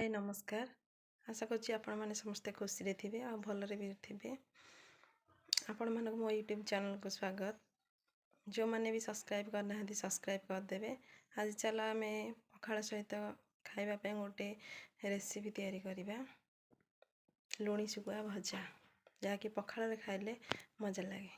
भाई नमस्कार। आशा करुच्ची आपण मैंने समस्ते खुशी रे थिबे आ भलरे भी थिबे। आपण मानक मो यूट्यूब चैनल को स्वागत। जो मैंने भी सब्सक्राइब करना सब्सक्राइब कर देबे। आज चला आमे पखाळ सहित खाइबा पे गोटे रेसिपी तैयारी करिबा। लुणी सुकुआ भजा जहाँकि पखाळ रे खाइले मजा लागे।